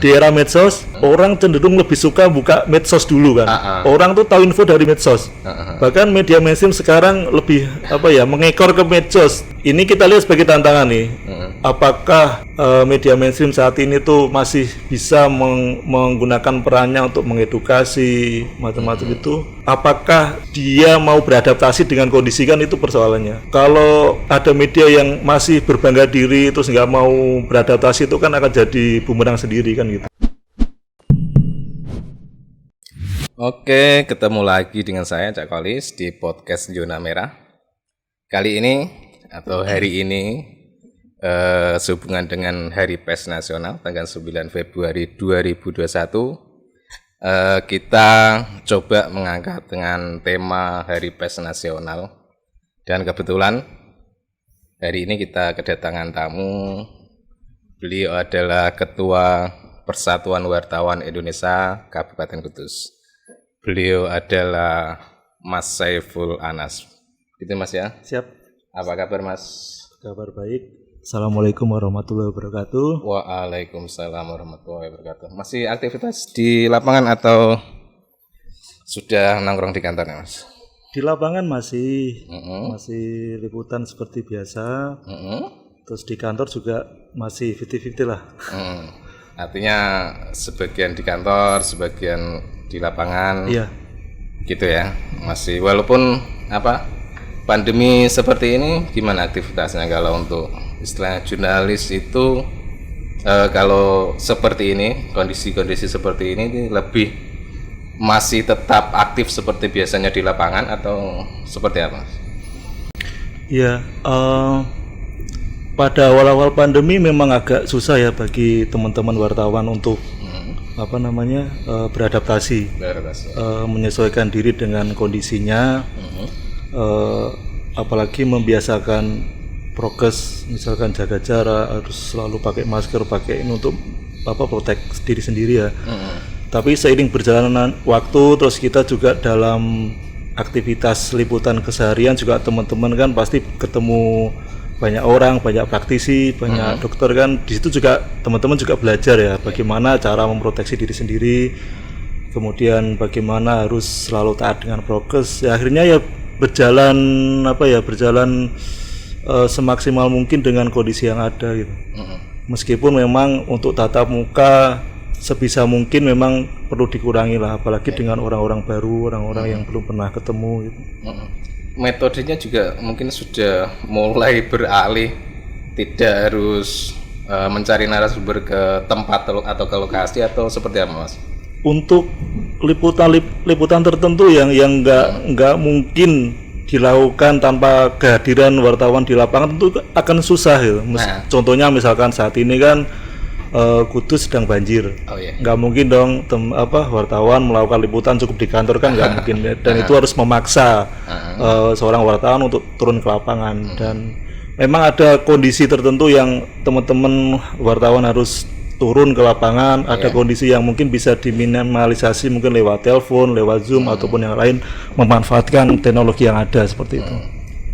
Di era medsos, orang cenderung lebih suka buka medsos dulu kan. Orang tuh tahu info dari medsos. Bahkan media mainstream sekarang lebih mengekor ke medsos. Ini kita lihat sebagai tantangan nih. Apakah media mainstream saat ini tuh masih bisa menggunakan perannya untuk mengedukasi macam-macam itu? Apakah dia mau beradaptasi dengan kondisi, kan itu persoalannya. Kalau ada media yang masih berbangga diri terus nggak mau beradaptasi, itu kan akan jadi bumerang sendiri kan gitu. Oke, ketemu lagi dengan saya Cak Kolis di podcast Zona Merah. Kali ini atau hari ini sehubungan dengan Hari Pers Nasional tanggal 9 Februari 2021, kita coba mengangkat dengan tema Hari Pers Nasional. Dan kebetulan hari ini kita kedatangan tamu. Beliau adalah Ketua Persatuan Wartawan Indonesia Kabupaten Kudus. Beliau adalah Mas Saiful Anas. Gitu Mas ya? Siap. Apa kabar Mas? Kabar baik. Assalamualaikum warahmatullahi wabarakatuh. Waalaikumsalam warahmatullahi wabarakatuh. Masih aktivitas di lapangan atau sudah nongkrong di kantornya Mas? Di lapangan masih liputan seperti biasa. Terus di kantor juga masih 50-50 lah. Artinya sebagian di kantor, sebagian di lapangan. Iya. Gitu ya. Masih walaupun pandemi seperti ini, gimana aktivitasnya kalau untuk istilahnya jurnalis itu kalau seperti ini, kondisi-kondisi seperti ini lebih masih tetap aktif seperti biasanya di lapangan atau seperti apa? Iya, pada awal-awal pandemi memang agak susah ya bagi teman-teman wartawan untuk beradaptasi. Menyesuaikan diri dengan kondisinya, apalagi membiasakan prokes, misalkan jaga jarak, harus selalu pakai masker, pakai ini untuk protek diri sendiri ya. Tapi seiring berjalanan waktu, terus kita juga dalam aktivitas liputan keseharian juga teman-teman kan pasti ketemu banyak orang, banyak praktisi, banyak dokter kan. Di situ juga teman-teman juga belajar ya bagaimana cara memproteksi diri sendiri, kemudian bagaimana harus selalu taat dengan prokes. Ya, akhirnya ya berjalan semaksimal mungkin dengan kondisi yang ada gitu. Meskipun memang untuk tatap muka sebisa mungkin memang perlu dikurangi lah, apalagi dengan orang-orang baru, orang-orang yang belum pernah ketemu gitu. Metodenya juga mungkin sudah mulai beralih, tidak harus mencari narasumber ke tempat atau ke lokasi atau seperti apa Mas? Untuk liputan tertentu yang nggak mungkin dilakukan tanpa kehadiran wartawan di lapangan tentu akan susah ya. Contohnya misalkan saat ini kan Kudus sedang banjir, nggak mungkin dong wartawan melakukan liputan cukup di kantor kan, nggak mungkin, dan itu harus memaksa seorang wartawan untuk turun ke lapangan. Dan memang ada kondisi tertentu yang teman-teman wartawan harus turun ke lapangan, ada kondisi yang mungkin bisa diminimalisasi mungkin lewat telepon, lewat Zoom ataupun yang lain, memanfaatkan teknologi yang ada seperti itu.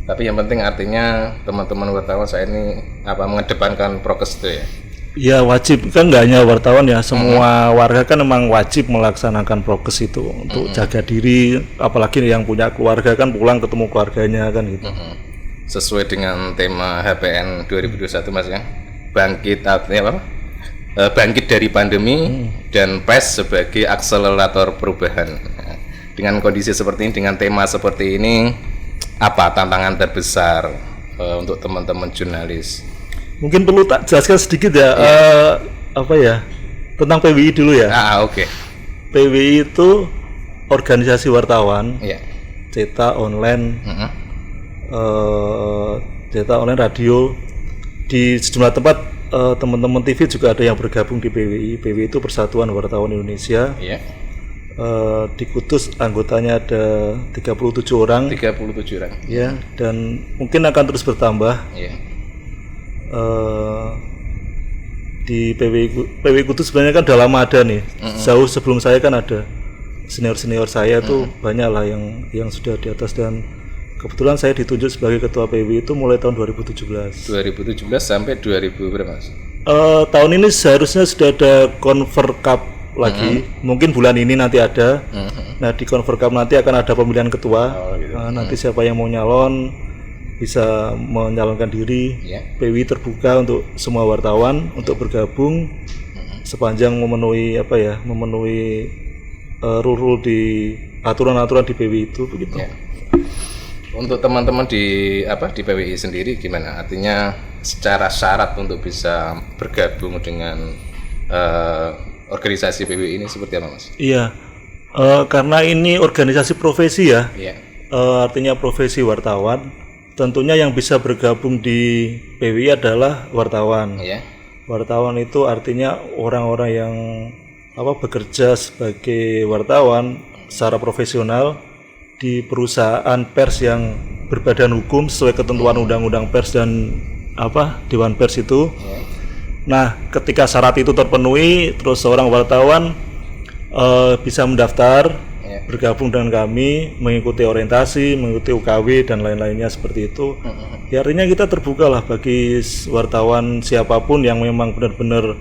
Tapi yang penting artinya teman-teman wartawan saya ini mengedepankan prokes itu ya? Ya wajib, kan nggak hanya wartawan ya, semua warga kan memang wajib melaksanakan prokes itu untuk jaga diri, apalagi yang punya keluarga kan pulang ketemu keluarganya kan gitu. Sesuai dengan tema HPN 2021 Mas ya, bangkit dari pandemi dan PES sebagai akselerator perubahan. Dengan kondisi seperti ini, dengan tema seperti ini, apa tantangan terbesar untuk teman-teman jurnalis? Mungkin perlu tak jelaskan sedikit ya, tentang PWI dulu ya. PWI itu organisasi wartawan, cetak online, radio. Di sejumlah tempat teman-teman TV juga ada yang bergabung di PWI. PWI itu Persatuan Wartawan Indonesia. Di Kudus anggotanya ada 37 orang. Ya, dan mungkin akan terus bertambah. Di PWI Kudus sebenarnya kan udah lama ada nih. Jauh sebelum saya kan ada senior saya tuh banyak lah yang sudah di atas, dan kebetulan saya ditunjuk sebagai ketua PWI itu mulai tahun 2017 sampai 2000 berapa Mas? Tahun ini seharusnya sudah ada Conver Cup lagi, mungkin bulan ini nanti ada. Nah di Conver Cup nanti akan ada pemilihan ketua. Nanti siapa yang mau nyalon bisa menyalonkan diri. PWI terbuka untuk semua wartawan untuk bergabung sepanjang memenuhi rule di aturan-aturan di PWI itu begitu. Untuk teman-teman di PWI sendiri gimana? Artinya secara syarat untuk bisa bergabung dengan organisasi PWI ini seperti apa, Mas? Iya, karena ini organisasi profesi ya. Artinya profesi wartawan. Tentunya yang bisa bergabung di PWI adalah wartawan. Wartawan itu artinya orang-orang yang bekerja sebagai wartawan secara profesional di perusahaan pers yang berbadan hukum sesuai ketentuan undang-undang pers dan Dewan Pers itu. Nah, ketika syarat itu terpenuhi, terus seorang wartawan bisa mendaftar bergabung dengan kami, mengikuti orientasi, mengikuti UKW dan lain-lainnya seperti itu. Ya, artinya kita terbuka lah bagi wartawan siapapun yang memang benar-benar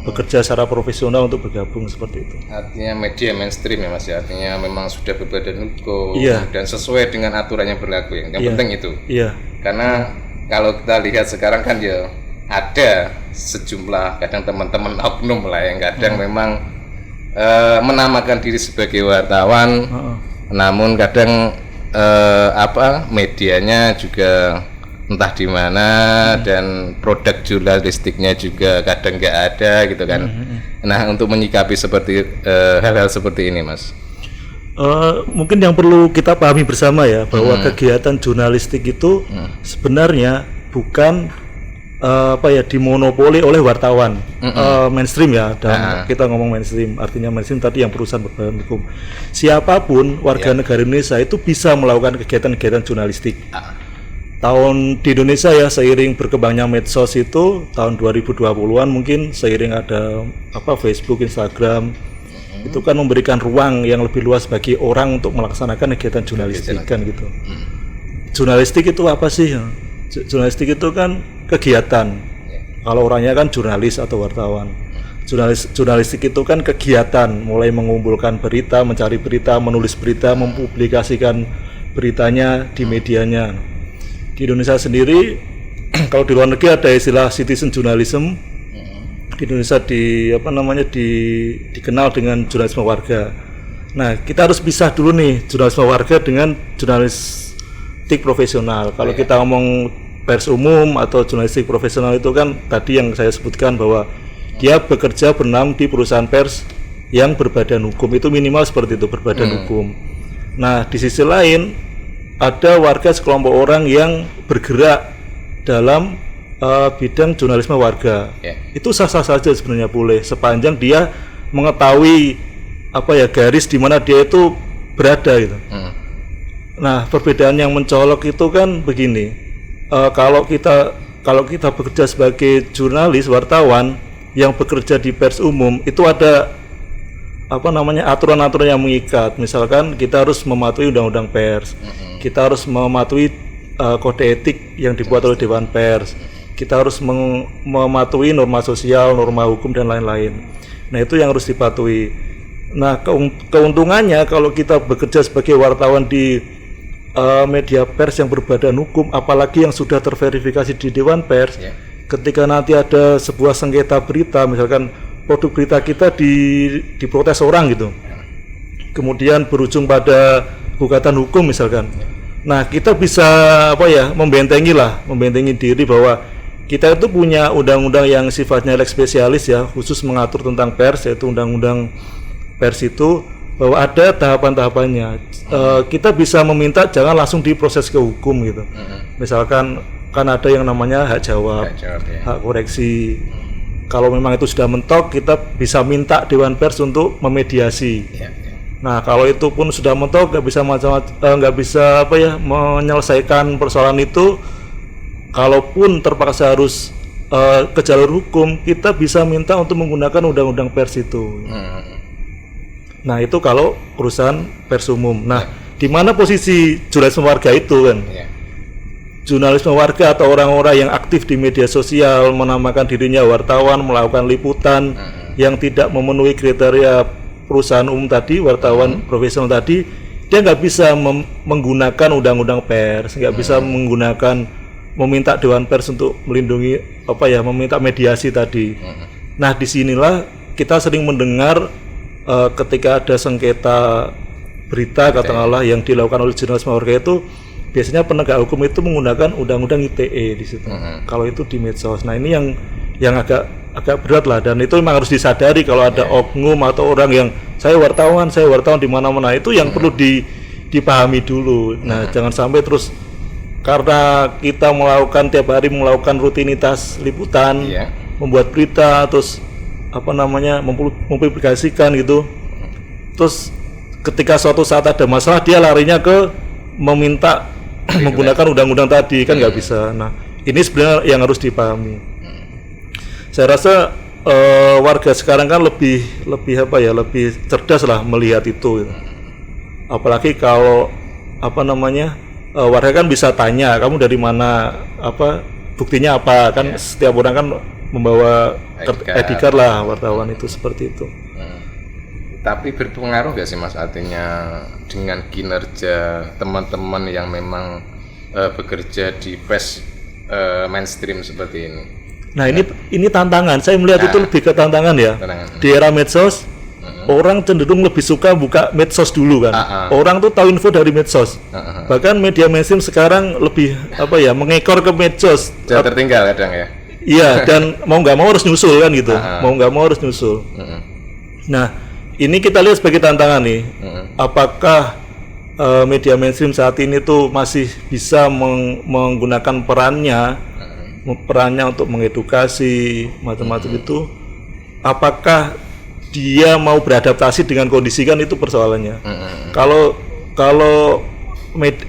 bekerja secara profesional untuk bergabung seperti itu. Artinya media mainstream ya Mas ya, artinya memang sudah berbadan hukum dan sesuai dengan aturan yang berlaku ya. Yang penting itu. Karena kalau kita lihat sekarang kan ya ada sejumlah kadang teman-teman oknum lah yang kadang memang menamakan diri sebagai wartawan, namun kadang medianya juga entah di mana dan produk jurnalistiknya juga kadang nggak ada gitu kan. Nah, untuk menyikapi seperti hal-hal seperti ini, Mas. Mungkin yang perlu kita pahami bersama ya bahwa kegiatan jurnalistik itu sebenarnya bukan dimonopoli oleh wartawan mainstream ya. Dan kita ngomong mainstream, artinya mainstream tadi yang perusahaan berbadan hukum. Siapapun warga negara Indonesia itu bisa melakukan kegiatan-kegiatan jurnalistik. Tahun di Indonesia ya, seiring berkembangnya medsos itu tahun 2020-an mungkin seiring ada Facebook, Instagram, itu kan memberikan ruang yang lebih luas bagi orang untuk melaksanakan kegiatan jurnalistik kan gitu. Jurnalistik itu apa sih? Jurnalistik itu kan kegiatan. Kalau orangnya kan jurnalis atau wartawan. Jurnalistik itu kan kegiatan, mulai mengumpulkan berita, mencari berita, menulis berita, mempublikasikan beritanya di medianya. Di Indonesia sendiri, kalau di luar negeri ada istilah citizen journalism. Di Indonesia dikenal dengan jurnalisme warga. Nah, kita harus pisah dulu nih jurnalisme warga dengan jurnalistik profesional. Kalau kita ngomong pers umum atau jurnalistik profesional itu kan tadi yang saya sebutkan bahwa dia bekerja bernam di perusahaan pers yang berbadan hukum, itu minimal seperti itu, berbadan hukum. Nah, di sisi lain ada warga sekelompok orang yang bergerak dalam bidang jurnalisme warga. Itu sah-sah saja sebenarnya, boleh sepanjang dia mengetahui garis di mana dia itu berada gitu. Nah, perbedaan yang mencolok itu kan begini. Kalau kita bekerja sebagai jurnalis wartawan yang bekerja di pers umum, itu ada aturan-aturan yang mengikat. Misalkan kita harus mematuhi undang-undang pers, kita harus mematuhi kode etik yang dibuat oleh Dewan Pers, kita harus mematuhi norma sosial, norma hukum dan lain-lain. Nah, itu yang harus dipatuhi. Nah, keuntungannya kalau kita bekerja sebagai wartawan di media pers yang berbadan hukum, apalagi yang sudah terverifikasi di Dewan Pers, ketika nanti ada sebuah sengketa berita, misalkan produk berita kita diprotes orang gitu, kemudian berujung pada gugatan hukum misalkan. Nah, kita bisa membentengi diri bahwa kita itu punya undang-undang yang sifatnya lex spesialis ya, khusus mengatur tentang pers, yaitu undang-undang pers itu, bahwa ada tahapan-tahapannya. Kita bisa meminta jangan langsung diproses ke hukum gitu. Misalkan kan ada yang namanya hak jawab, hak koreksi. Kalau memang itu sudah mentok, kita bisa minta Dewan Pers untuk memediasi. Nah, kalau itu pun sudah mentok, nggak bisa menyelesaikan persoalan itu, kalaupun terpaksa harus ke jalur hukum, kita bisa minta untuk menggunakan undang-undang pers itu. Nah, itu kalau perusahaan pers umum. Nah, di mana posisi jurnalisme warga itu kan? jurnalisme warga atau orang-orang yang aktif di media sosial menamakan dirinya wartawan, melakukan liputan yang tidak memenuhi kriteria perusahaan umum tadi, wartawan profesional tadi, dia nggak bisa menggunakan undang-undang pers, nggak bisa menggunakan meminta Dewan Pers untuk melindungi meminta mediasi tadi. Nah, disinilah kita sering mendengar ketika ada sengketa berita katakanlah yang dilakukan oleh jurnalisme warga itu, biasanya penegak hukum itu menggunakan undang-undang ITE di situ. Kalau itu di medsos. Nah, ini yang agak berat lah, dan itu memang harus disadari kalau ada oknum atau orang yang saya wartawan di mana-mana, itu yang perlu dipahami dulu. Nah, jangan sampai terus karena kita tiap hari melakukan rutinitas liputan, membuat berita, terus mempublikasikan gitu. Terus ketika suatu saat ada masalah dia larinya ke meminta menggunakan undang-undang tadi, kan nggak bisa. Nah, ini sebenarnya yang harus dipahami. Saya rasa warga sekarang kan lebih cerdas lah melihat itu. Apalagi kalau warga kan bisa tanya, kamu dari mana, buktinya apa, kan setiap orang kan membawa ID card lah, wartawan itu seperti itu. Tapi berpengaruh nggak sih Mas, artinya dengan kinerja teman-teman yang memang bekerja di pers mainstream seperti ini? Nah, ini tantangan. Saya melihat itu lebih ke tantangan ya. Di era medsos, orang cenderung lebih suka buka medsos dulu kan. Orang tuh tahu info dari medsos. Bahkan media mainstream sekarang lebih mengekor ke medsos. Jauh tertinggal kadang ya. Iya, dan mau nggak mau harus nyusul kan gitu. Mau nggak mau harus nyusul. Nah, ini kita lihat sebagai tantangan nih. Apakah media mainstream saat ini tuh masih bisa menggunakan perannya untuk mengedukasi macam-macam itu? Apakah dia mau beradaptasi dengan kondisi, kan itu persoalannya. Kalau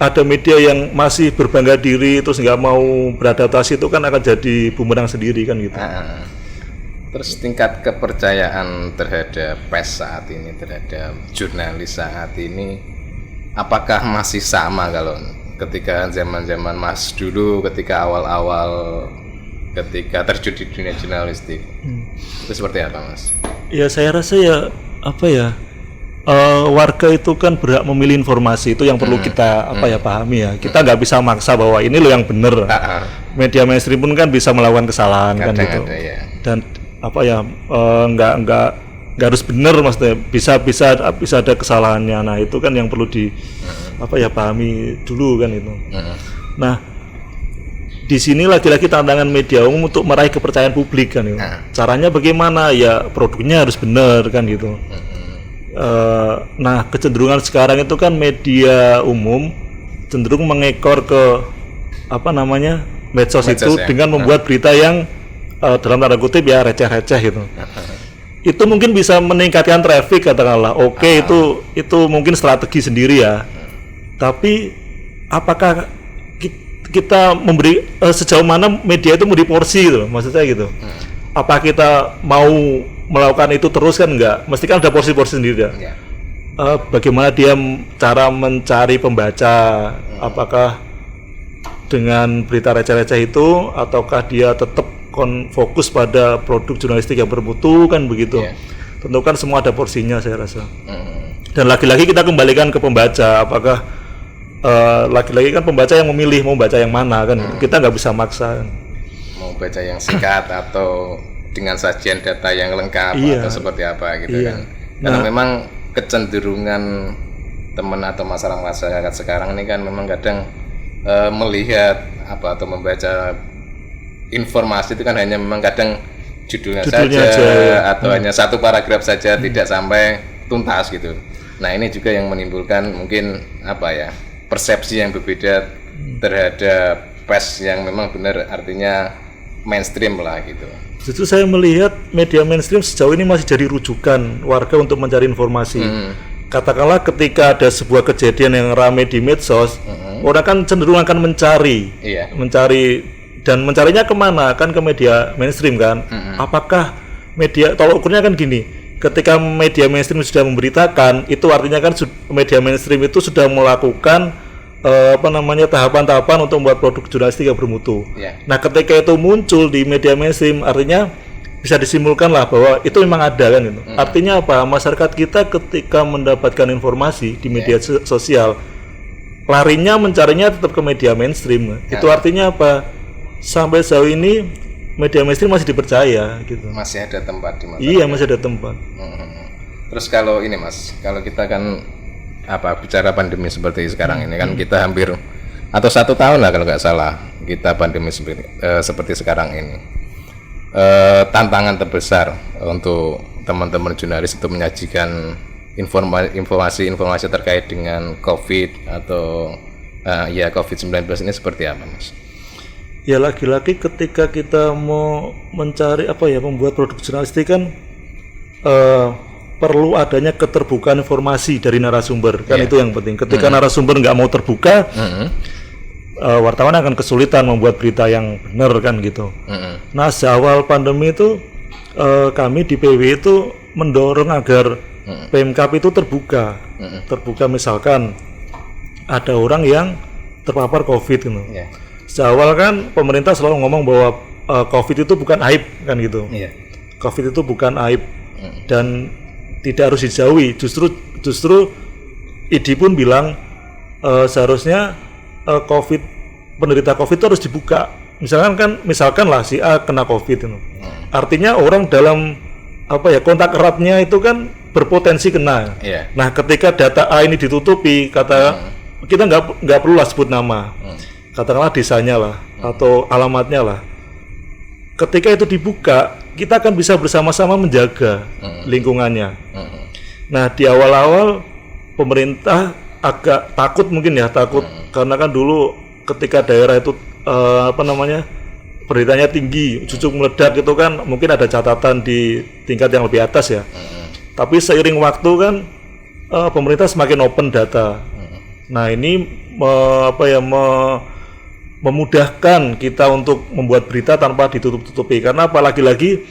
ada media yang masih berbangga diri terus nggak mau beradaptasi, itu kan akan jadi bumerang sendiri kan gitu. Terus tingkat kepercayaan terhadap pers saat ini, terhadap jurnalis saat ini, apakah masih sama kalau ketika zaman-zaman Mas dulu, ketika awal-awal ketika terjun di dunia jurnalistik? Itu seperti apa Mas? Ya, saya rasa warga itu kan berhak memilih informasi, itu yang perlu kita pahami ya. Kita nggak bisa maksa bahwa ini loh yang benar. Media mainstream pun kan bisa melakukan kesalahan kan gitu. Dan nggak harus benar, maksudnya bisa ada kesalahannya. Nah, itu kan yang perlu pahami dulu kan itu. Nah, di sini lagi-lagi tantangan media umum untuk meraih kepercayaan publik kan itu. Caranya bagaimana? Ya produknya harus benar kan gitu. Nah, kecenderungan sekarang itu kan media umum cenderung mengekor ke medsos itu ya, dengan membuat berita yang dalam tanda kutip ya receh-receh gitu. Itu mungkin bisa meningkatkan traffic katakanlah. Oke, itu mungkin strategi sendiri ya. Tapi apakah kita memberi sejauh mana media itu memberi porsi gitu, maksud saya gitu. Apa kita mau melakukan itu terus, kan enggak? Mesti kan ada porsi-porsi sendiri ya. Bagaimana dia cara mencari pembaca? Apakah dengan berita receh-receh itu, ataukah dia tetap fokus pada produk jurnalistik yang bermutu kan begitu. Tentu kan semua ada porsinya saya rasa. Dan lagi-lagi kita kembalikan ke pembaca, apakah lagi-lagi kan pembaca yang memilih mau baca yang mana kan. Kita nggak bisa maksa kan. Mau baca yang singkat atau dengan sajian data yang lengkap atau seperti apa gitu kan. Karena memang kecenderungan teman atau masyarakat sekarang ini kan memang kadang melihat atau membaca informasi itu kan hanya memang kadang judulnya saja atau hanya satu paragraf saja, tidak sampai tuntas gitu. Nah, ini juga yang menimbulkan mungkin persepsi yang berbeda terhadap pers yang memang benar artinya mainstream lah gitu. Justru saya melihat media mainstream sejauh ini masih jadi rujukan warga untuk mencari informasi. Katakanlah ketika ada sebuah kejadian yang ramai di medsos, orang kan cenderung akan mencari dan mencarinya kemana? Kan ke media mainstream kan. Apakah media, tolak ukurnya kan gini, ketika media mainstream sudah memberitakan, itu artinya kan media mainstream itu sudah melakukan tahapan-tahapan untuk membuat produk jurnalistik yang bermutu. Yeah. Nah, ketika itu muncul di media mainstream, artinya bisa disimpulkan lah bahwa itu memang ada kan gitu. Artinya apa? Masyarakat kita ketika mendapatkan informasi di media sosial, larinya mencarinya tetap ke media mainstream. Itu artinya apa? Sampai sejauh ini media mainstream masih dipercaya gitu. Masih ada tempat di masyarakat. Iya, masih ada tempat. Terus kalau ini Mas, kalau kita kan bicara pandemi seperti sekarang ini kan kita hampir atau 1 tahun lah kalau nggak salah kita pandemi seperti sekarang ini. Tantangan terbesar untuk teman-teman jurnalis untuk menyajikan informasi terkait dengan COVID atau COVID-19 ini seperti apa, Mas? Ya, lagi-lagi ketika kita mau mencari membuat produk jurnalistik kan perlu adanya keterbukaan informasi dari narasumber, kan itu yang penting. Ketika narasumber nggak mau terbuka, wartawan akan kesulitan membuat berita yang benar kan gitu. Nah, seawal pandemi itu kami di PW itu mendorong agar Pemkab itu terbuka, misalkan ada orang yang terpapar COVID gitu. Seawal kan pemerintah selalu ngomong bahwa COVID itu bukan aib kan gitu. COVID itu bukan aib dan tidak harus dijauhi. Justru IDI pun bilang seharusnya penderita COVID itu harus dibuka. Misalkan lah si A kena COVID itu. Artinya orang dalam kontak eratnya itu kan berpotensi kena. Nah, ketika data A ini ditutupi, kita nggak perlu lah sebut nama. Katakanlah desanya lah atau alamatnya lah. Ketika itu dibuka, kita akan bisa bersama-sama menjaga lingkungannya. Nah, di awal-awal pemerintah agak takut karena kan dulu ketika daerah itu beritanya tinggi, cucuk meledak itu kan mungkin ada catatan di tingkat yang lebih atas ya. Tapi seiring waktu kan pemerintah semakin open data. Nah, ini memudahkan kita untuk membuat berita tanpa ditutup-tutupi. Karena lagi-lagi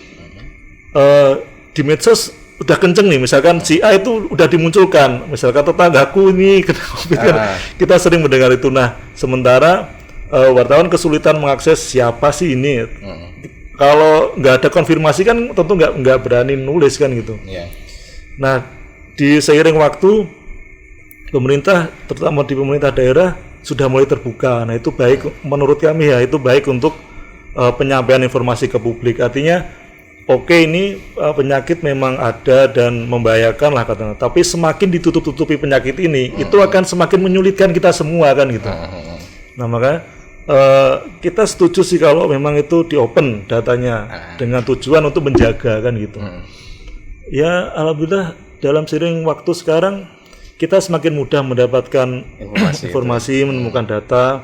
di medsos udah kenceng nih, misalkan si A itu udah dimunculkan, misalkan tetanggaku ini kena COVID kan, kita sering mendengar itu. Nah, sementara wartawan kesulitan mengakses siapa sih ini. Kalau nggak ada konfirmasi kan tentu nggak berani nulis kan gitu. Nah, di seiring waktu pemerintah, terutama di pemerintah daerah sudah mulai terbuka. Nah, itu baik menurut kami ya, itu baik untuk penyampaian informasi ke publik. Artinya ini penyakit memang ada dan membahayakan lah katanya. Tapi semakin ditutup-tutupi penyakit ini, itu akan semakin menyulitkan kita semua kan gitu. Nah, makanya kita setuju sih kalau memang itu di open datanya dengan tujuan untuk menjaga kan gitu. Ya, alhamdulillah dalam seiring waktu sekarang kita semakin mudah mendapatkan informasi, menemukan data,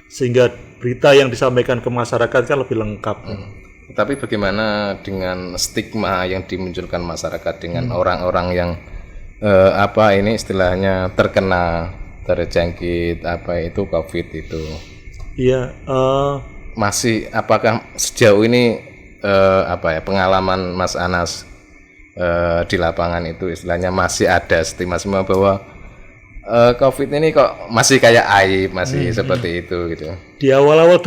sehingga berita yang disampaikan ke masyarakat kan lebih lengkap. Tapi bagaimana dengan stigma yang dimunculkan masyarakat dengan orang-orang yang istilahnya terjangkit COVID itu? Iya. Masih apakah sejauh ini pengalaman Mas Anas di lapangan itu istilahnya masih ada stigma semua bahwa COVID ini kok masih kayak aib, masih seperti itu gitu. Di awal-awal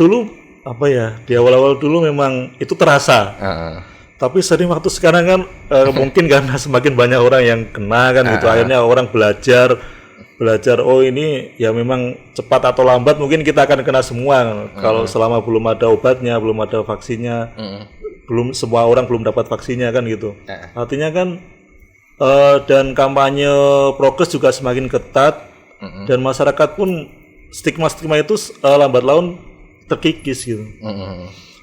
dulu memang itu terasa. Tapi sering waktu sekarang kan mungkin karena semakin banyak orang yang kena kan gitu, akhirnya orang belajar ini ya memang cepat atau lambat mungkin kita akan kena semua. Kalau selama belum ada obatnya, belum ada vaksinnya, belum semua orang belum dapat vaksinnya kan gitu. Artinya kan dan kampanye prokes juga semakin ketat dan masyarakat pun stigma itu lambat laun terkikis gitu.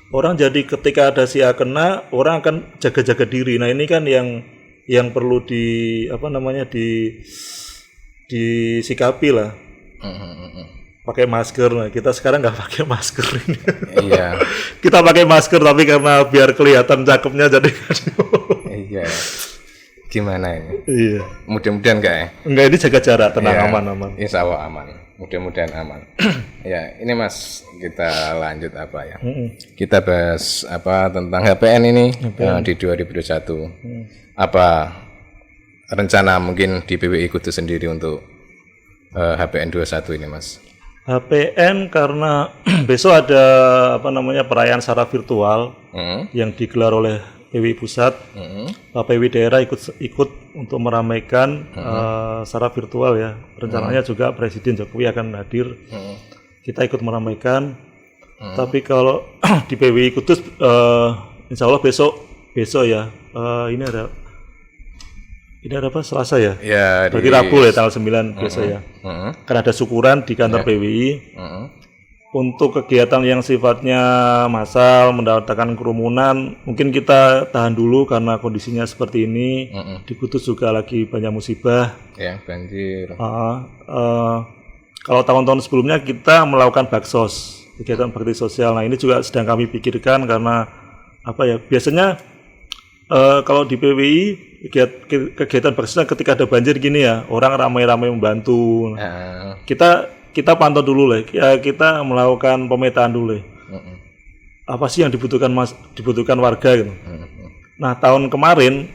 Orang jadi ketika ada si A kena, orang akan jaga-jaga diri. Nah, ini kan yang perlu disikapi lah. Pakai masker. Nah, kita sekarang nggak pakai masker ini. Iya. Kita pakai masker tapi karena biar kelihatan cakepnya jadi. Iya. Gimana ini? Iya. Mudah-mudahan enggak ya? Enggak, ini jaga jarak, tenang, aman. Insya Allah aman. Mudah-mudahan aman. Ya, ini Mas, kita lanjut ya? Kita bahas tentang HPN ini di 2021. Apa rencana mungkin di PWI Kudus sendiri untuk HPN 21 ini, Mas? HPN karena besok ada perayaan secara virtual yang digelar oleh PWI Pusat. Pak PWI daerah ikut untuk meramaikan secara virtual ya. Rencananya juga Presiden Jokowi akan hadir. Kita ikut meramaikan. Tapi kalau di PWI Kudus insya Allah besok ya. Ini ada apa? Selasa ya? Ya, berarti Rabu ya tanggal 9 besok ya. Kan ada syukuran di kantor PWI. Untuk kegiatan yang sifatnya massal, mendatangkan kerumunan, mungkin kita tahan dulu karena kondisinya seperti ini. Di Kudus juga lagi banyak musibah. Ya, banjir. Kalau tahun-tahun sebelumnya kita melakukan baksos, kegiatan bakti sosial. Nah ini juga sedang kami pikirkan karena biasanya kalau di PWI kegiatan bakti sosial ketika ada banjir gini ya, orang ramai-ramai membantu. Kita pantau dulu lah, kita melakukan pemetaan dulu. Apa sih yang dibutuhkan warga gitu. Nah tahun kemarin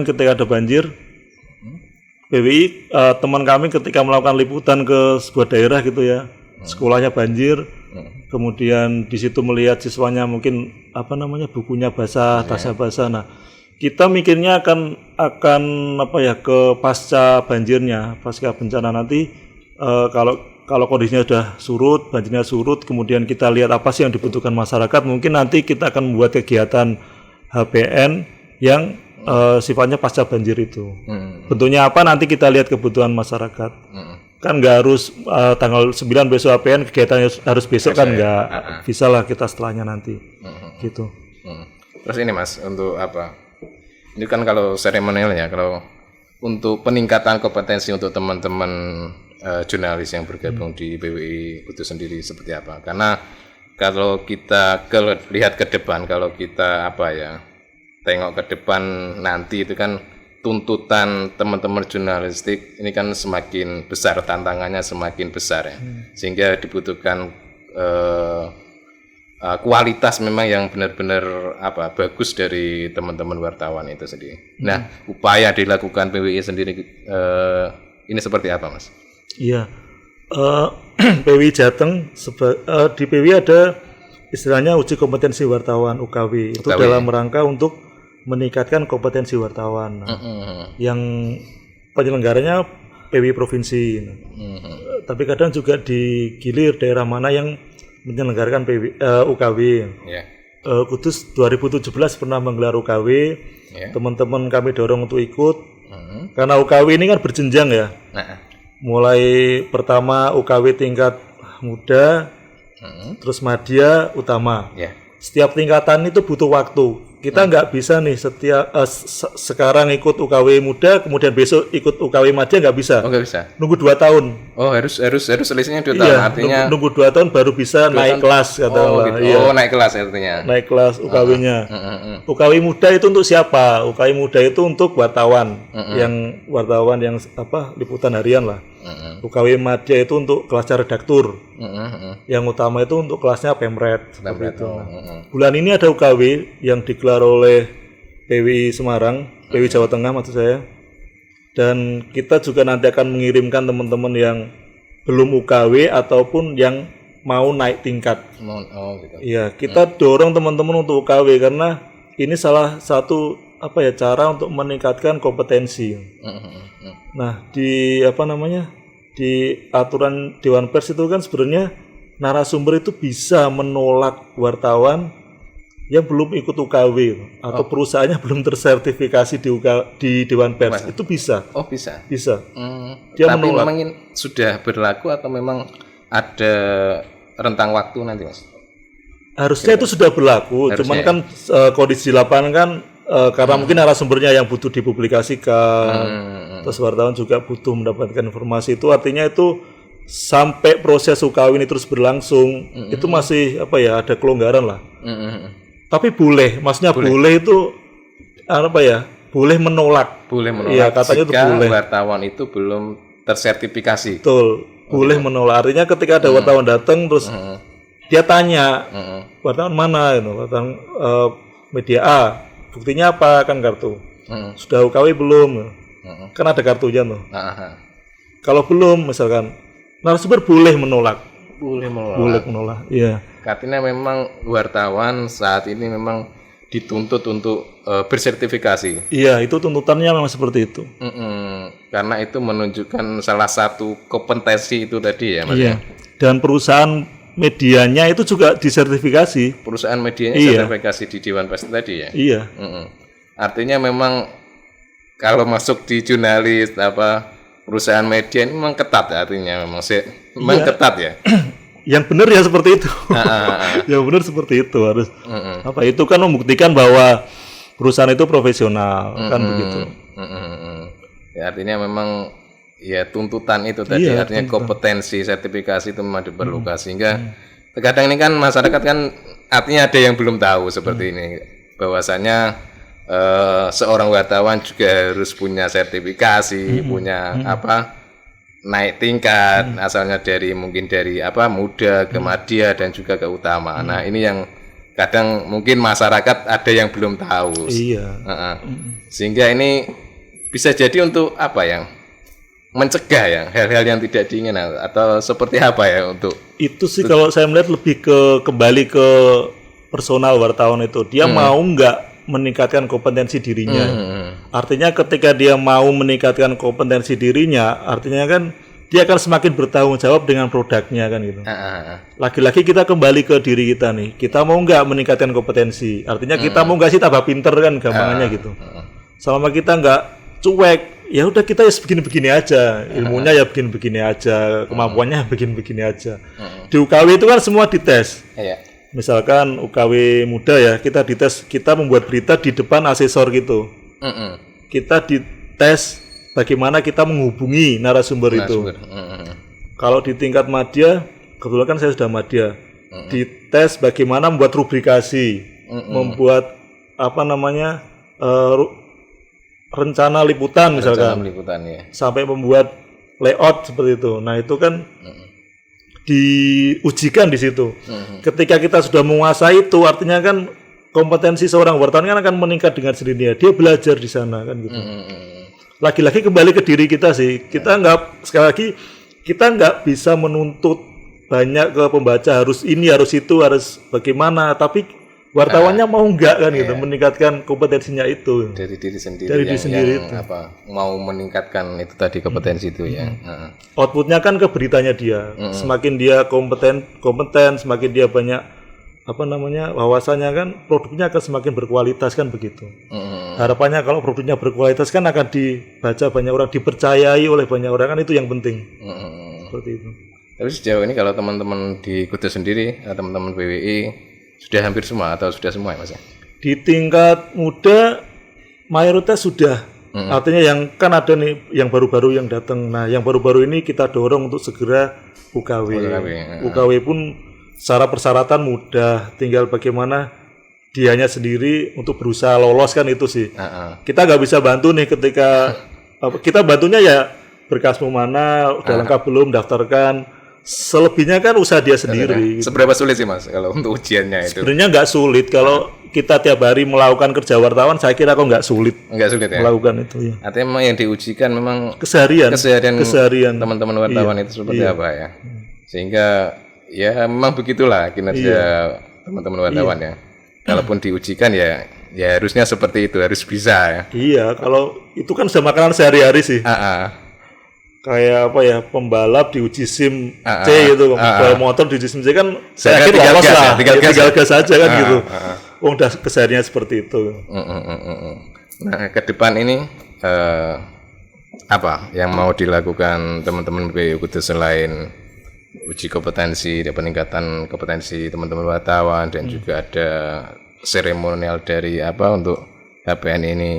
ketika ada banjir, PWI teman kami ketika melakukan liputan ke sebuah daerah gitu ya, sekolahnya banjir, kemudian di situ melihat siswanya mungkin bukunya basah, tasnya basah. Nah kita mikirnya akan ke pasca bencana nanti. Kalau kondisinya sudah surut, banjirnya surut, kemudian kita lihat apa sih yang dibutuhkan masyarakat, mungkin nanti kita akan membuat kegiatan HPN yang sifatnya pasca banjir itu. Bentuknya apa nanti kita lihat kebutuhan masyarakat. Kan nggak harus tanggal 9 besok HPN kegiatannya harus besok kan nggak, bisa lah kita setelahnya nanti. Gitu. Terus ini Mas, untuk apa? Ini kan kalau seremonialnya, kalau untuk peningkatan kompetensi untuk teman-teman jurnalis yang bergabung di PWI Kudus sendiri seperti apa? Karena kalau kita lihat ke depan, kalau kita tengok ke depan nanti itu kan tuntutan teman-teman jurnalistik ini kan semakin besar, tantangannya semakin besar ya, sehingga dibutuhkan kualitas memang yang benar-benar bagus dari teman-teman wartawan itu sendiri. Nah, upaya dilakukan PWI sendiri ini seperti apa, Mas? Iya, PWI Jateng di PWI ada istilahnya uji kompetensi wartawan UKW. Itu dalam rangka untuk meningkatkan kompetensi wartawan. Yang penyelenggaranya PWI provinsi. Tapi kadang juga digilir daerah mana yang menyelenggarakan UKW. Kudus 2017 pernah menggelar UKW. Teman-teman kami dorong untuk ikut. Karena UKW ini kan berjenjang ya. Mulai pertama UKW tingkat muda, terus madya, utama. Setiap tingkatan itu butuh waktu. Kita nggak bisa nih sekarang ikut UKW muda, kemudian besok ikut UKW madya, nggak bisa. Oh, nggak bisa. Nunggu 2 tahun. Oh, harus selisihnya 2 tahun. Artinya nunggu 2 tahun baru bisa naik kelas katakanlah. Gitu. Oh, naik kelas artinya. Naik kelas UKW-nya. UKW muda itu untuk siapa? UKW muda itu untuk wartawan. Wartawan yang liputan harian lah. UKW madya itu untuk kelasnya redaktur. Yang utama itu untuk kelasnya pemret. Seperti itu. Bulan ini ada UKW yang digelar oleh PWI Semarang, PWI Jawa Tengah maksud saya. Dan kita juga nanti akan mengirimkan teman-teman yang belum UKW ataupun yang mau naik tingkat. Gitu. Iya, kita dorong teman-teman untuk UKW karena ini salah satu cara untuk meningkatkan kompetensi. Nah, di aturan Dewan Pers itu kan sebenarnya narasumber itu bisa menolak wartawan yang belum ikut UKW atau perusahaannya belum tersertifikasi di Dewan Pers. Itu bisa. Oh, bisa. Bisa. Dia tapi menolak. Memang sudah berlaku atau memang ada rentang waktu nanti, Mas? Harusnya itu sudah berlaku, cuman kan kondisi di lapangan kan karena mungkin narasumbernya yang butuh dipublikasikan, terus wartawan juga butuh mendapatkan informasi itu, artinya itu sampai proses UKW ini terus berlangsung, itu masih ada kelonggaran lah. Tapi boleh, maksudnya boleh itu boleh menolak. Boleh menolak. Iya, katanya itu boleh. Wartawan itu belum tersertifikasi. Betul, boleh menolak. Artinya ketika ada wartawan datang terus dia tanya, wartawan mana? Wartawan media A. Buktinya apa? Kan kartu. Sudah UKW belum? Kan ada kartunya tuh. Kalau belum, misalkan narasumber boleh menolak. Boleh menolak. Iya. Artinya memang wartawan saat ini memang dituntut untuk bersertifikasi. Iya, itu tuntutannya memang seperti itu. Karena itu menunjukkan salah satu kompetensi itu tadi ya, Mas. Iya. Dan perusahaan medianya itu juga disertifikasi. Perusahaan medianya sertifikasi di Dewan Pers tadi ya. Iya. Artinya memang kalau masuk di jurnalis perusahaan media ini memang ketat ya, artinya memang ketat ya. Yang benar ya seperti itu. Yang benar seperti itu harus. Itu kan membuktikan bahwa perusahaan itu profesional kan begitu. Ya artinya memang ya tuntutan itu tadi artinya kompetensi sertifikasi itu memang diperlukan sehingga terkadang ini kan masyarakat kan artinya ada yang belum tahu seperti ini bahwasanya seorang wartawan juga harus punya sertifikasi, punya naik tingkat asalnya mungkin dari muda ke madya dan juga ke utama. Nah, ini yang kadang mungkin masyarakat ada yang belum tahu. Iya. Sehingga ini bisa jadi untuk mencegah ya hal-hal yang tidak diinginkan atau seperti apa ya untuk itu sih kalau saya melihat lebih kembali ke personal wartawan itu. Dia mau nggak meningkatkan kompetensi dirinya. Artinya ketika dia mau meningkatkan kompetensi dirinya, artinya kan dia akan semakin bertanggung jawab dengan produknya kan gitu. Lagi-lagi kita kembali ke diri kita nih. Kita mau nggak meningkatkan kompetensi? Artinya kita mau nggak sih tambah pinter kan gampangannya gitu. Selama kita nggak cuek, ya udah kita ya begini-begini aja. Ilmunya ya begini-begini aja, kemampuannya begini-begini aja. Di UKW itu kan semua dites. Misalkan UKW muda ya, kita dites, kita membuat berita di depan asesor gitu. Kita dites bagaimana kita menghubungi narasumber itu. Kalau di tingkat madya, kebetulan kan saya sudah madya, dites bagaimana membuat rubrikasi, membuat rencana liputan misalkan, sampai membuat layout seperti itu. Nah itu kan diujikan di situ. Ketika kita sudah menguasai itu, artinya kan kompetensi seorang wartawan kan akan meningkat dengan sendirinya. Dia belajar di sana kan gitu. Lagi-lagi kembali ke diri kita sih. Kita nggak bisa menuntut banyak ke pembaca harus ini, harus itu, harus bagaimana. Tapi wartawannya mau nggak kan gitu, meningkatkan kompetensinya itu dari diri sendiri. Yang mau meningkatkan itu tadi kompetensi itu ya. Outputnya kan ke beritanya dia. Semakin dia kompeten, semakin dia banyak wawasannya kan produknya akan semakin berkualitas kan begitu. Harapannya kalau produknya berkualitas kan akan dibaca banyak orang, dipercayai oleh banyak orang kan itu yang penting. Seperti itu. Tapi sejauh ini kalau teman-teman di Kudus sendiri, teman-teman PWI sudah hampir semua atau sudah semua ya Mas? Di tingkat muda mayoritas sudah. Artinya yang kan ada nih yang baru-baru yang datang. Nah, yang baru-baru ini kita dorong untuk segera UKW. UKW pun secara persyaratan mudah, tinggal bagaimana dianya sendiri untuk berusaha lolos kan itu sih. Kita nggak bisa bantu nih ketika kita bantunya ya berkasmu mana, udah lengkap belum, daftarkan. Selebihnya kan usaha dia sendiri. Seberapa sulit sih Mas kalau untuk ujiannya itu? Sebenarnya nggak sulit kalau kita tiap hari melakukan kerja wartawan. Saya kira kok nggak sulit. Nggak sulit ya. Melakukan itu ya. Artinya memang yang diujikan memang keseharian teman-teman wartawan itu seperti apa ya. Sehingga ya memang begitulah kinerja teman-teman wartawan ya. Kalaupun diujikan ya harusnya seperti itu, harus bisa ya. Iya, kalau itu kan sudah makanan sehari-hari sih. Kayak pembalap diuji SIM C gitu, pembalap motor diuji SIM C kan saya yakin lolos lah, tinggal gas aja kan gitu. Udah kesehariannya seperti itu. Nah, ke depan ini apa yang mau dilakukan teman-teman PWI Kudus selain uji kompetensi dan peningkatan kompetensi teman-teman wartawan dan juga ada seremonial dari untuk HPN ini.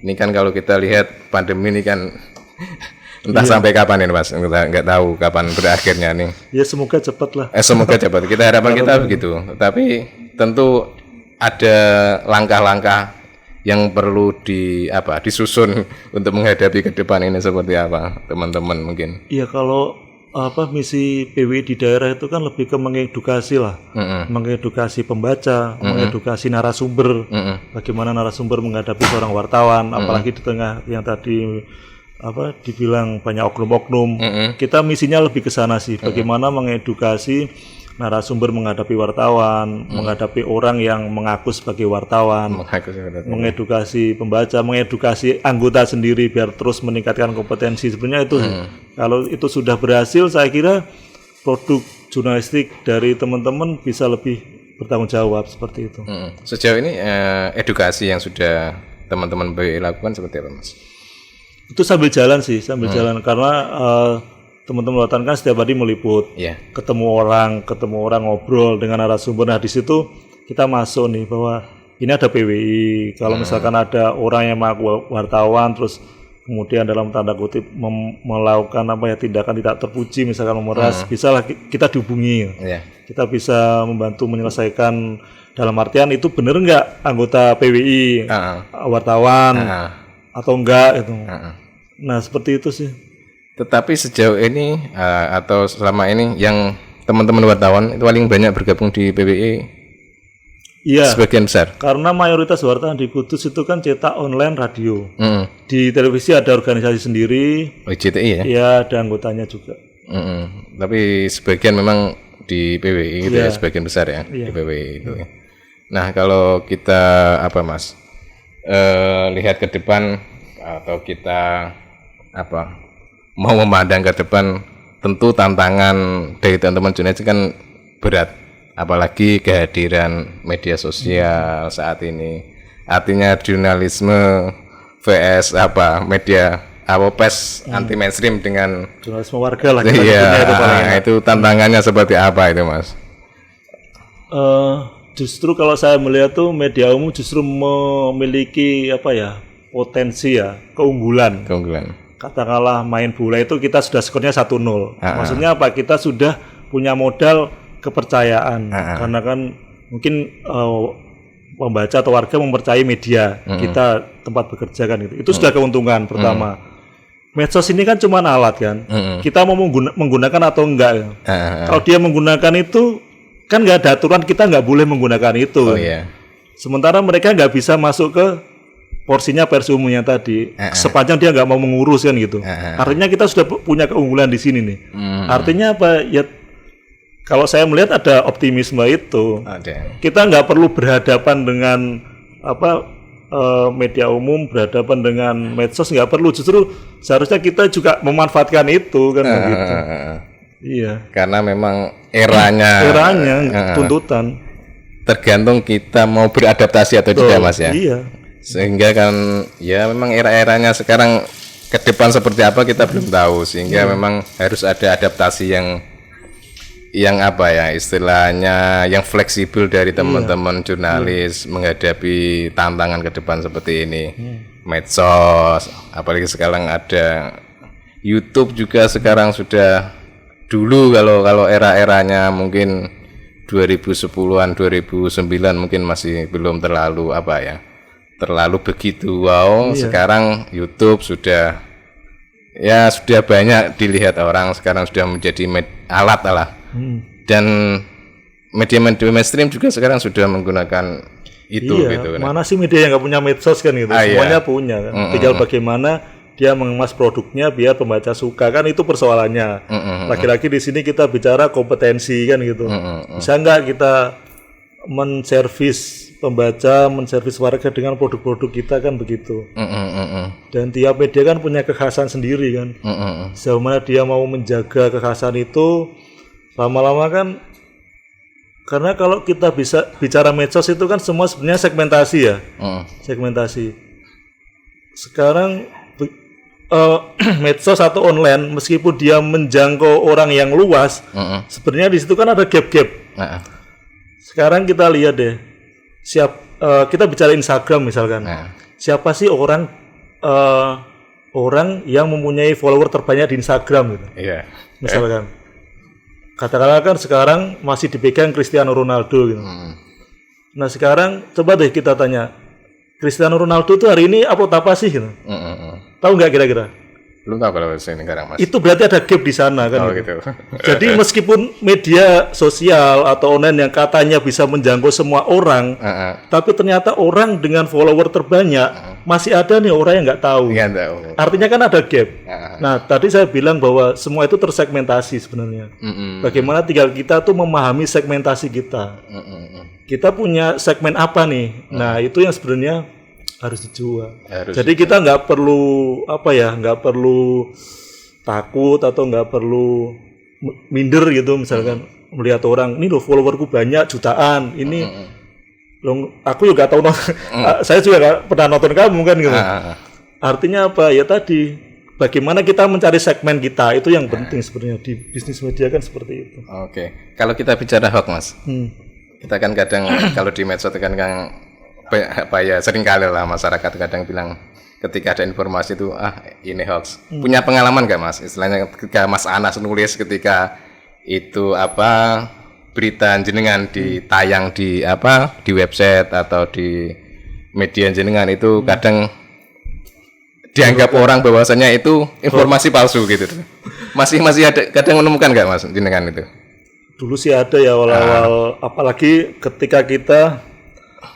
Ini kan kalau kita lihat pandemi ini kan entah sampai kapan ini Mas, nggak tahu kapan berakhirnya nih. Ya semoga cepat lah. Semoga cepat. Kita harapan kita begitu. Tapi tentu ada langkah-langkah yang perlu disusun untuk menghadapi ke depan ini seperti apa teman-teman mungkin. Iya kalau misi PWI di daerah itu kan lebih ke mengedukasi lah, mengedukasi pembaca, mengedukasi narasumber, bagaimana narasumber menghadapi seorang wartawan, apalagi di tengah yang tadi dibilang banyak oknum-oknum. Kita misinya lebih ke sana sih, bagaimana mengedukasi narasumber menghadapi wartawan, menghadapi orang yang mengaku sebagai wartawan, mengedukasi pembaca, mengedukasi anggota sendiri biar terus meningkatkan kompetensi. Sebenarnya itu kalau itu sudah berhasil, saya kira produk jurnalistik dari teman-teman bisa lebih bertanggung jawab seperti itu. Sejauh ini edukasi yang sudah teman-teman BWI lakukan seperti apa, Mas? Itu sambil jalan sih, jalan karena teman-teman wartawan kan setiap hari meliput, ketemu orang ngobrol dengan narasumber. Nah di situ kita masuk nih bahwa ini ada PWI. Kalau misalkan ada orang yang mengaku wartawan, terus kemudian dalam tanda kutip melakukan tindakan tidak terpuji, misalkan memeras, bisalah kita dihubungi. Kita bisa membantu menyelesaikan, dalam artian itu benar nggak anggota PWI, wartawan atau enggak itu. Nah seperti itu sih. Tetapi sejauh ini atau selama ini yang teman-teman wartawan itu paling banyak bergabung di PWI? Iya. Sebagian besar. Karena mayoritas wartawan di Kudus itu kan cetak online, radio. Di televisi ada organisasi sendiri. JTI ya? Iya, ada anggotanya juga. Tapi sebagian memang di PWI gitu ya, sebagian besar ya di PWI itu. Nah kalau kita Mas lihat ke depan atau kita mau memandang ke depan, tentu tantangan dari teman-teman jurnalis kan berat, apalagi kehadiran media sosial saat ini. Artinya jurnalisme vs media pes anti mainstream dengan jurnalisme warga lah. Itu tantangannya seperti apa itu, Mas? Justru kalau saya melihat tuh media umum justru memiliki potensi keunggulan. Katakanlah main bola itu kita sudah skornya 1-0. Maksudnya apa? Kita sudah punya modal kepercayaan. Karena kan mungkin pembaca atau warga mempercayai media kita tempat bekerja kan gitu. Itu sudah keuntungan pertama. Medsos ini kan cuma alat kan. Kita mau menggunakan atau enggak. Kalau dia menggunakan itu kan nggak ada aturan, kita nggak boleh menggunakan itu. Sementara mereka nggak bisa masuk ke porsinya versi umumnya tadi, sepanjang dia nggak mau mengurus kan gitu. Artinya kita sudah punya keunggulan di sini nih. Artinya apa ya? Kalau saya melihat ada optimisme itu. Kita nggak perlu berhadapan dengan media umum, berhadapan dengan medsos, nggak perlu. Justru seharusnya kita juga memanfaatkan itu kan begitu. Iya. Karena memang eranya tuntutan. Tergantung kita mau beradaptasi atau tidak, Mas ya. Iya. Sehingga kan ya memang era-eranya sekarang ke depan seperti apa kita belum tahu, sehingga memang harus ada adaptasi yang istilahnya yang fleksibel dari teman-teman jurnalis menghadapi tantangan ke depan seperti ini. Medsos, apalagi sekarang ada YouTube juga sekarang sudah. Dulu kalau era-eranya mungkin 2010-an 2009 mungkin masih belum terlalu begitu sekarang YouTube sudah banyak dilihat orang, sekarang sudah menjadi alat dan media mainstream juga sekarang sudah menggunakan itu gitu kan. Mana sih media yang nggak punya medsos kan gitu, semuanya punya kan. Tinggal bagaimana dia mengemas produknya biar pembaca suka kan, itu persoalannya. Lagi-lagi di sini kita bicara kompetensi kan gitu. Bisa nggak kita menservis pembaca, menservis warga dengan produk-produk kita kan begitu. Dan tiap media kan punya kekhasan sendiri kan. Sejauh mana dia mau menjaga kekhasan itu, lama-lama kan, karena kalau kita bisa bicara medsos itu kan semua sebenarnya segmentasi ya. Segmentasi. Sekarang medsos atau online, meskipun dia menjangkau orang yang luas, sebenarnya di situ kan ada gap-gap. Sekarang kita lihat deh, kita bicara Instagram misalkan, siapa sih orang yang mempunyai follower terbanyak di Instagram gitu? Misalkan, katakanlah kan sekarang masih dipegang Cristiano Ronaldo gitu. Nah sekarang coba deh kita tanya, Cristiano Ronaldo itu hari ini upload apa sih gitu? Tahu nggak kira-kira? Belum tahu kalau sekarang, Mas. Itu berarti ada gap di sana kan. Gitu. Jadi meskipun media sosial atau online yang katanya bisa menjangkau semua orang, tapi ternyata orang dengan follower terbanyak masih ada nih orang yang nggak tahu. Nggak tahu. Artinya kan ada gap. Nah, tadi saya bilang bahwa semua itu tersegmentasi sebenarnya. Bagaimana tinggal kita tuh memahami segmentasi kita. Kita punya segmen apa nih? Nah, itu yang sebenarnya harus dijual. Jadi kita nggak perlu nggak perlu takut atau nggak perlu minder gitu misalkan melihat orang ini loh followerku banyak jutaan ini loh aku juga tahu saya juga nggak pernah nonton kamu kan gitu. Artinya apa ya tadi bagaimana kita mencari segmen kita itu yang penting sebenarnya di bisnis media kan seperti itu. Oke. Kalau kita bicara hoax Mas, kita kan kadang kalau di medsos kan sering kali lah masyarakat kadang bilang ketika ada informasi itu ini hoax. Punya pengalaman nggak Mas? Istilahnya ketika Mas Anas nulis ketika itu berita jenengan ditayang di website atau di media jenengan itu kadang dianggap orang bahwasanya itu informasi palsu gitu. Masih ada kadang menemukan nggak Mas jenengan itu? Dulu sih ada ya awal-awal apalagi ketika kita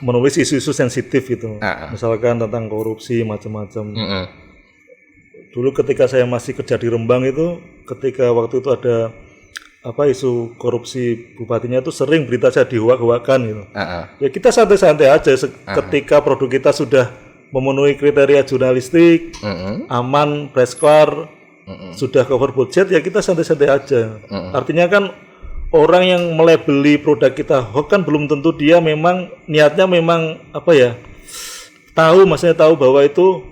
menulis isu-isu sensitif gitu, misalkan tentang korupsi macam-macam. Dulu ketika saya masih kerja di Rembang itu, ketika waktu itu ada isu korupsi bupatinya itu sering berita saya dihoak-hoakan gitu. Ya kita santai-santai aja. Ketika produk kita sudah memenuhi kriteria jurnalistik, aman, press clear, sudah cover budget, ya kita santai-santai aja. Artinya kan orang yang melabeli produk kita hoax kan belum tentu dia memang niatnya memang tahu bahwa itu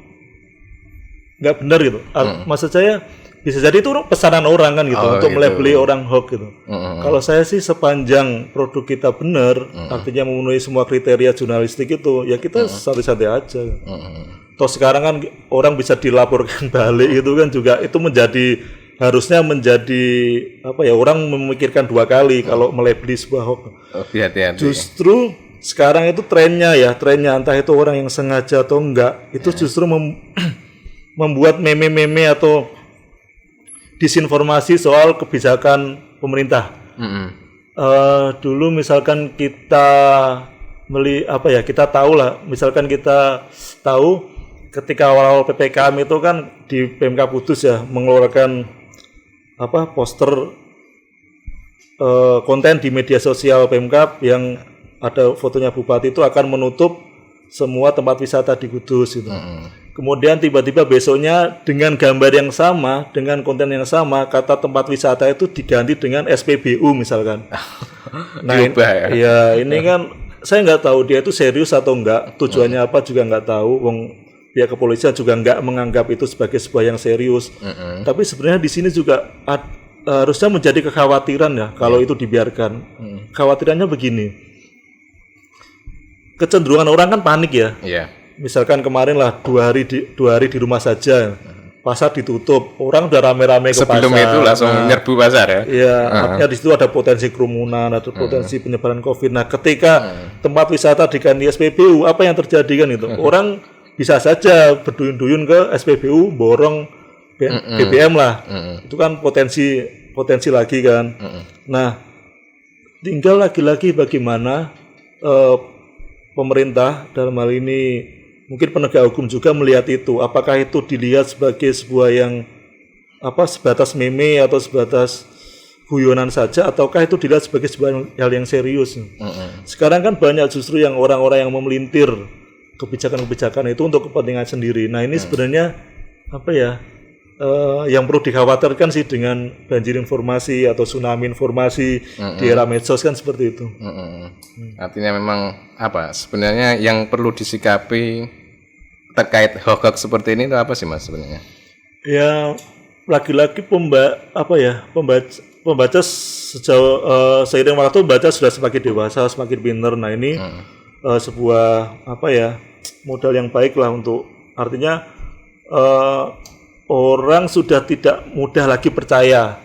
nggak benar gitu. Maksud saya bisa jadi itu pesanan orang kan gitu untuk melabeli orang hoax gitu. Kalau saya sih sepanjang produk kita benar, artinya memenuhi semua kriteria jurnalistik itu, ya kita santai-santai aja. Toh sekarang kan orang bisa dilaporkan balik itu kan juga itu harusnya menjadi orang memikirkan dua kali kalau melabeli sebuah hoax. Justru sekarang itu trennya entah itu orang yang sengaja atau enggak itu justru membuat meme-meme atau disinformasi soal kebijakan pemerintah. Dulu misalkan kita kita tahu ketika awal-awal PPKM itu kan di Pemkab Kudus ya mengeluarkan poster konten di media sosial Pemkab yang ada fotonya bupati itu akan menutup semua tempat wisata di Kudus gitu. Kemudian tiba-tiba besoknya dengan gambar yang sama, dengan konten yang sama, kata tempat wisata itu diganti dengan SPBU misalkan. Nah, ini kan saya nggak tahu dia itu serius atau enggak, tujuannya apa juga nggak tahu. Pihak kepolisian juga nggak menganggap itu sebagai sebuah yang serius. Tapi sebenarnya di sini juga harusnya menjadi kekhawatiran ya kalau itu dibiarkan. Kekhawatirannya begini, kecenderungan orang kan panik ya. Misalkan kemarin lah 2 hari di rumah saja, pasar ditutup, orang udah rame-rame ke pasar. Sebelum itu langsung nyerbu pasar ya. Iya, artinya di situ ada potensi kerumunan, ada potensi penyebaran COVID. Nah, ketika tempat wisata diganti SPBU, apa yang terjadi kan itu? Orang bisa saja berduyun-duyun ke SPBU, borong BBM lah. Itu kan potensi lagi kan. Nah, tinggal lagi-lagi bagaimana pemerintah dalam hal ini mungkin penegak hukum juga melihat itu. Apakah itu dilihat sebagai sebuah yang sebatas meme atau sebatas guyonan saja, ataukah itu dilihat sebagai sebuah hal yang serius? Sekarang kan banyak justru yang orang-orang yang memelintir kebijakan-kebijakan itu untuk kepentingan sendiri. Nah, ini sebenarnya yang perlu dikhawatirkan sih dengan banjir informasi atau tsunami informasi di era medsos kan seperti itu. Artinya memang sebenarnya yang perlu disikapi terkait hoax seperti ini itu apa sih Mas sebenarnya? Ya lagi-lagi pembaca seiring waktu baca sudah semakin dewasa, semakin pintar. Nah ini sebuah modal yang baik lah untuk artinya orang sudah tidak mudah lagi percaya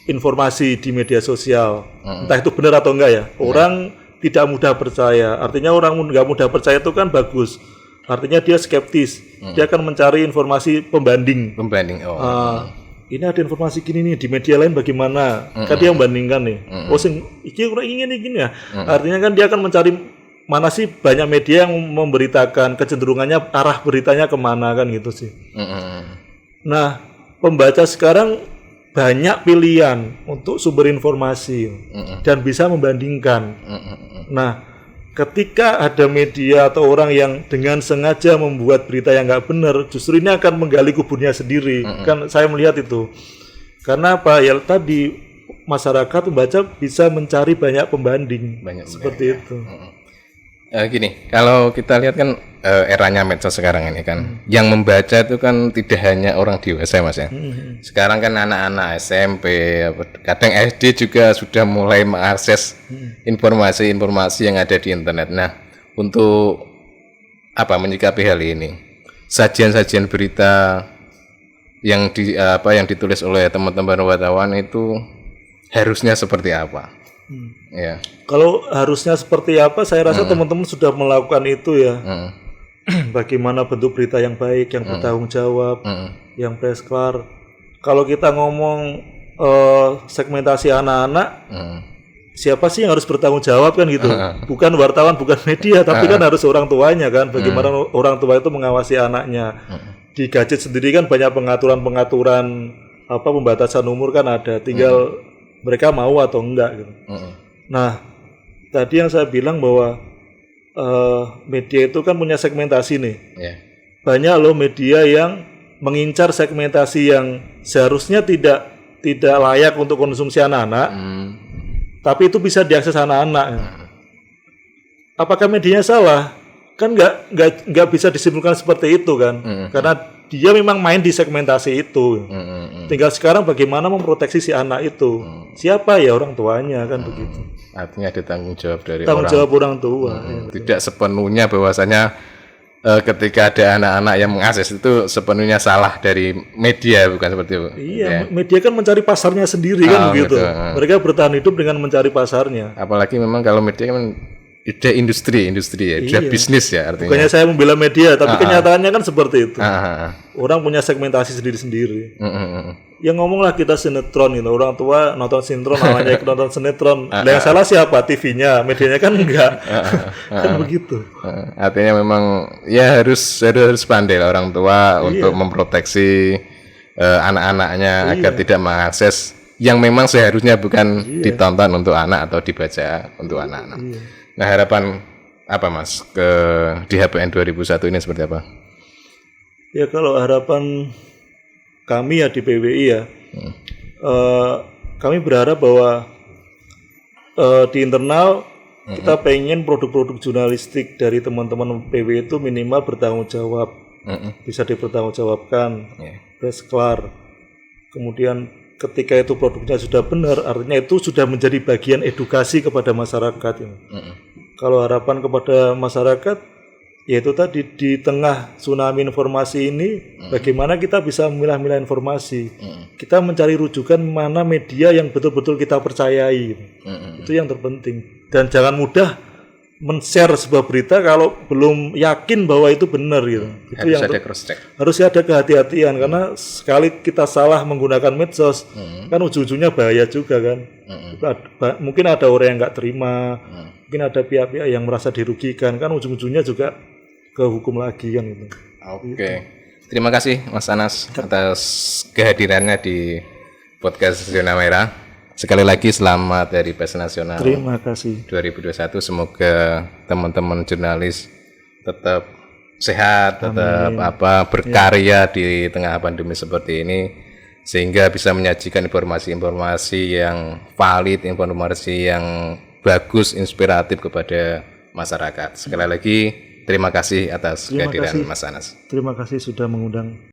informasi di media sosial, entah itu benar atau enggak ya. Orang tidak mudah percaya. Artinya orang nggak mudah percaya itu kan bagus. Artinya dia skeptis. Dia akan mencari informasi pembanding. Ini ada informasi gini nih di media lain bagaimana? Kan dia membandingkan nih. Iki kurang ingin ya. Artinya kan dia akan mencari mana sih banyak media yang memberitakan, kecenderungannya arah beritanya kemana kan gitu sih. Nah, pembaca sekarang banyak pilihan untuk sumber informasi dan bisa membandingkan. Nah, ketika ada media atau orang yang dengan sengaja membuat berita yang nggak benar, justru ini akan menggali kuburnya sendiri. Kan saya melihat itu. Karena apa? Ya tadi masyarakat membaca bisa mencari banyak pembanding. Seperti itu. Gini, kalau kita lihat kan eranya medsos sekarang ini kan, yang membaca itu kan tidak hanya orang dewasa Mas ya. Sekarang kan anak-anak SMP, kadang SD juga sudah mulai mengakses informasi-informasi yang ada di internet. Nah, untuk menyikapi hal ini, sajian-sajian berita yang yang ditulis oleh teman-teman wartawan itu harusnya seperti apa? Ya. Kalau harusnya seperti apa, saya rasa teman-teman sudah melakukan itu ya. Bagaimana bentuk berita yang baik, yang bertanggung jawab, yang presklar. Kalau kita ngomong segmentasi anak-anak, siapa sih yang harus bertanggung jawab kan gitu? Bukan wartawan, bukan media, tapi kan harus orang tuanya kan. Bagaimana orang tua itu mengawasi anaknya. Di gadget sendiri kan banyak pengaturan pembatasan umur kan ada. Tinggal mereka mau atau enggak gitu. Nah, tadi yang saya bilang bahwa media itu kan punya segmentasi nih. Banyak loh media yang mengincar segmentasi yang seharusnya tidak layak untuk konsumsi anak-anak, tapi itu bisa diakses anak-anak. Apakah medianya salah? Kan nggak bisa disimpulkan seperti itu kan, karena dia memang main di segmentasi itu. Tinggal sekarang bagaimana memproteksi si anak itu. Siapa ya orang tuanya kan begitu. Artinya ada tanggung jawab dari orang tua. Tidak sepenuhnya bahwasanya ketika ada anak-anak yang mengakses itu sepenuhnya salah dari media, bukan seperti itu. Iya, media kan mencari pasarnya sendiri kan begitu. Mereka bertahan hidup dengan mencari pasarnya. Apalagi memang kalau media kan ide industri ya, dia bisnis ya artinya. Bukannya saya membela media, tapi kenyataannya kan seperti itu. Orang punya segmentasi sendiri-sendiri. Ya ngomonglah kita sinetron gitu, orang tua nonton sinetron, namanya nonton sinetron. Yang salah siapa? TV-nya, medianya kan enggak. Kan begitu. Artinya memang ya harus pandai lah orang tua untuk memproteksi anak-anaknya agar tidak mengakses yang memang seharusnya bukan ditonton untuk anak atau dibaca untuk anak-anak. Nah, harapan apa Mas di HPN 2001 ini seperti apa? Ya kalau harapan kami ya di PWI ya, kami berharap bahwa di internal kita pengen produk-produk jurnalistik dari teman-teman PWI itu minimal bertanggung jawab, bisa dipertanggungjawabkan, presklar. Kemudian ketika itu produknya sudah benar, artinya itu sudah menjadi bagian edukasi kepada masyarakat. Kalau harapan kepada masyarakat, yaitu tadi di tengah tsunami informasi ini, bagaimana kita bisa memilah-milah informasi. Kita mencari rujukan mana media yang betul-betul kita percayai. Itu yang terpenting. Dan jangan mudah men-share sebuah berita kalau belum yakin bahwa itu benar gitu. Itu yang ada cross check. Harus ada kehati-hatian karena sekali kita salah menggunakan medsos kan ujung-ujungnya bahaya juga kan. Mungkin ada orang yang nggak terima, mungkin ada pihak-pihak yang merasa dirugikan kan ujung-ujungnya juga ke hukum lagi kan gitu. Oke. Terima kasih Mas Anas atas kehadirannya di podcast Zona Merah. Sekali lagi selamat Hari Pers Nasional. Terima kasih. 2021 semoga teman-teman jurnalis tetap sehat, tetap berkarya di tengah pandemi seperti ini sehingga bisa menyajikan informasi-informasi yang valid, informasi yang bagus, inspiratif kepada masyarakat. Sekali lagi terima kasih atas kehadiran Mas Anas. Terima kasih sudah mengundang.